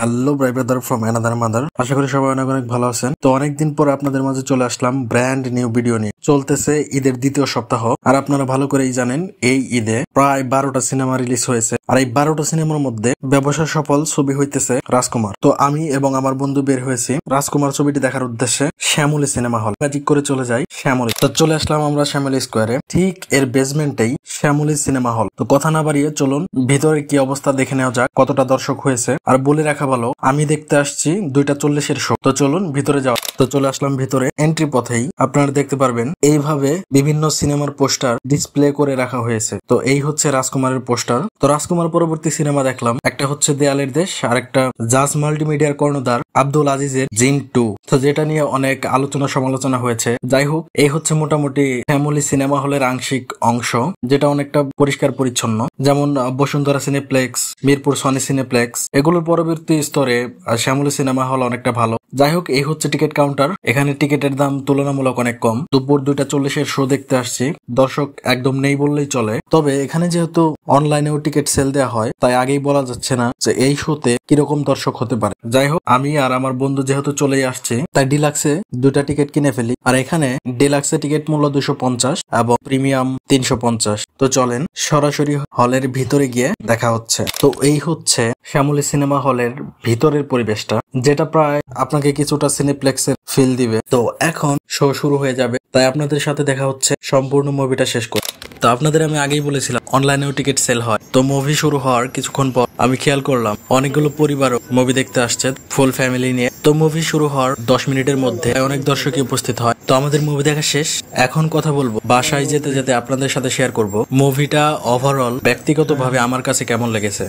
Hello brother from another mother. আশা করি সবাই অনেক অনেক ভালো আছেন। তো অনেকদিন পর আপনাদের মাঝে চলে আসলাম ব্র্যান্ড নিউ ভিডিও নিয়ে। চলতেছে ঈদের দ্বিতীয় সপ্তাহ, আর আপনারা ভালো করেই জানেন এই ঈদে প্রায় 12টা সিনেমা রিলিজ হয়েছে। আর এই 12টা সিনেমার মধ্যে ব্যবসা সফল ছবি হইতেছে রাজকুমার। তো আমি এবং আমার বন্ধু বের হয়েছি রাজকুমার ছবিটি দেখার উদ্দেশ্যে শ্যামলী সিনেমা হল। ম্যাজিক করে চলে যাই শ্যামলী। তো চলে আসলাম আমরা শ্যামলী স্কোয়ারে, ঠিক এর বেসমেন্টেই শ্যামলী সিনেমা হল। তো কথা না বাড়িয়ে চলুন ভিতরে কি অবস্থা দেখে নেওয়া যাক, কতটা দর্শক হয়েছে। আর বলে রাখা ভালো, আমি দেখতে আসছি 2:40 শো। তো চলুন ভিতরে যাও। তো চলে আসলাম ভিতরে। এন্ট্রি পথেই আপনারা দেখতে পারবেন এইভাবে বিভিন্ন সিনেমার পোস্টার ডিসপ্লে করে রাখা হয়েছে। তো এই হচ্ছে রাজকুমারের পোস্টার। তো রাজকুমার পরবর্তী সিনেমা দেখলাম, একটা হচ্ছে দেয়ালের দেশ, আর একটা জাজ মাল্টিমিডিয়ার কর্ণধার আব্দুল আজিজের জিন 2। তো যেটা নিয়ে অনেক আলোচনা সমালোচনা হয়েছে। যাই হোক, এই হচ্ছে মোটামুটি ফ্যামিলি সিনেমা হলের আংশিক অংশ, যেটা অনেকটা পরিষ্কার পরিচ্ছন্ন। যেমন Bashundhara cineplex, Mirpur Sony cineplex, এগুলোর পরবর্তী স্তরে শ্যামলী সিনেমা হল অনেকটা ভালো। যাই হোক, এই হচ্ছে টিকিট কাউন্টার। এখানে টিকিটের দাম তুলনামূলক অনেক কম। দুপুর 2:40 শো দেখতে আসছি, দর্শক একদম নেই বললেই চলে। তবে এখানে যেহেতু অনলাইনেও টিকিট সেল দেওয়া হয়, তাই আগেই বলা যাচ্ছে না যে এই শোতে কিরকম দর্শক হতে পারে। যাই হোক, আমি আর আমার বন্ধু যেহেতু চলেই আসছি, তাই ডিলাক্সে 2টা টিকিট কিনে ফেলি। আর এখানে ডিলাক্সে টিকিট মূল্য 250 এবং প্রিমিয়াম 350। তো চলেন সরাসরি হলের ভিতরে গিয়ে দেখা হচ্ছে। তো এই হচ্ছে শ্যামলী সিনেমা হলের ভিতরের পরিবেশটা, যেটা প্রায় আপনাকে কিছুটা সিনেপ্লেক্সের ফিল দিবে। তো এখন শো শুরু হয়ে যাবে, তাই আপনাদের সাথে দেখা হচ্ছে সম্পূর্ণ মুভিটা শেষ করে। তো আপনাদের আমি আগেই বলেছিলাম অনলাইনেও টিকিট সেল হয়। তো মুভি শুরু হওয়ার কিছুক্ষণ পর আমি খেয়াল করলাম অনেকগুলো পরিবারও মুভি দেখতে আসছে ফুল ফ্যামিলি নিয়ে। তো মুভি শুরু হওয়ার 10 মিনিটের মধ্যে অনেক দর্শকই উপস্থিত হয়। তো আমাদের মুভি দেখা শেষ। এখন কথা বলবো, বাসায় যেতে যেতে আপনাদের সাথে শেয়ার করব মুভিটা ওভারঅল ব্যক্তিগতভাবে আমার কাছে কেমন লেগেছে।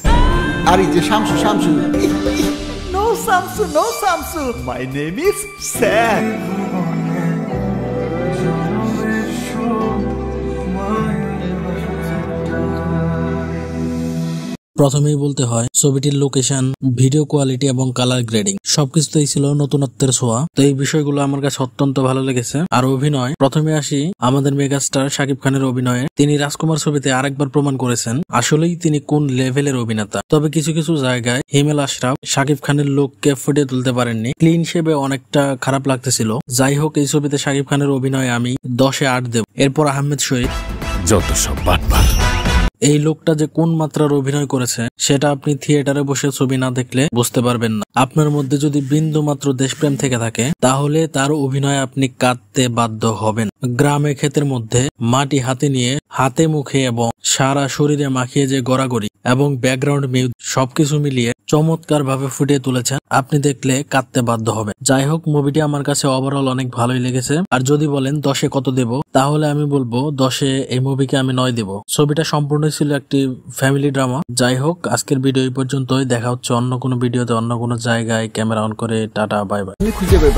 আর এই যে Shamsu no Shamsu my name is Sam. প্রথমেই বলতে হয় ছবিটির লোকেশন, ভিডিও কোয়ালিটি এবং কালার গ্রেডিং সবকিছুতেই ছিল নতুনত্বের ছোঁয়া। তো এই বিষয়গুলো আমার কাছে অত্যন্ত ভালো লেগেছে। আর অভিনয়, প্রথমে আসি আমাদের মেগাস্টার শাকিব খানের অভিনয়ে। তিনি রাজকুমার ছবিতে আরেকবার প্রমাণ করেছেন আসলেই তিনি কোন লেভেলের অভিনেতা। তবে কিছু কিছু জায়গায় হিমেল আশরাফ শাকিব খানের লোককে ফুটিয়ে তুলতে পারেননি, ক্লিন শেপে অনেকটা খারাপ লাগতেছিল। যাই হোক, এই ছবিতে শাকিব খানের অভিনয়ে আমি 10-এ 8 দেব। এরপর আহমেদ শহীদ, যত সব বাটপার। এই লোকটা যে কোন মাত্রার অভিনয় করেছে সেটা আপনি থিয়েটারে বসে ছবি না দেখলে বুঝতে পারবেন না। আপনার মধ্যে যদি বিন্দু মাত্র দেশপ্রেম থেকে থাকে, তাহলে তার অভিনয় আপনি কাঁদতে বাধ্য হবেন। গ্রামে ক্ষেতের মধ্যে মাটি হাতে নিয়ে হাতে মুখে এবং সারা শরীরে মাখিয়ে যে গড়াগড়ি এবং ব্যাকগ্রাউন্ড মিউজিক সবকিছু মিলিয়ে চমৎকার ভাবে ফুটিয়ে তুলেছেন, আপনি দেখলে কাঁদতে বাধ্য হবেন। যাই হোক, মুভিটি আমার কাছে ওভারঅল অনেক ভালোই লেগেছে। আর যদি বলেন 10-এ কত দেব, তাহলে আমি বলবো 10-এ এই মুভিকে আমি 9 দেব। ছবিটা সম্পূর্ণ ছিল একটি ফ্যামিলি ড্রামা। যাই হোক, আজকের ভিডিও এই পর্যন্তই। দেখা হচ্ছে অন্য কোনো ভিডিওতে, অন্য কোনো জায়গায়। ক্যামেরা অন করে টাটা, বাই বাই। খুঁজে পেয়ে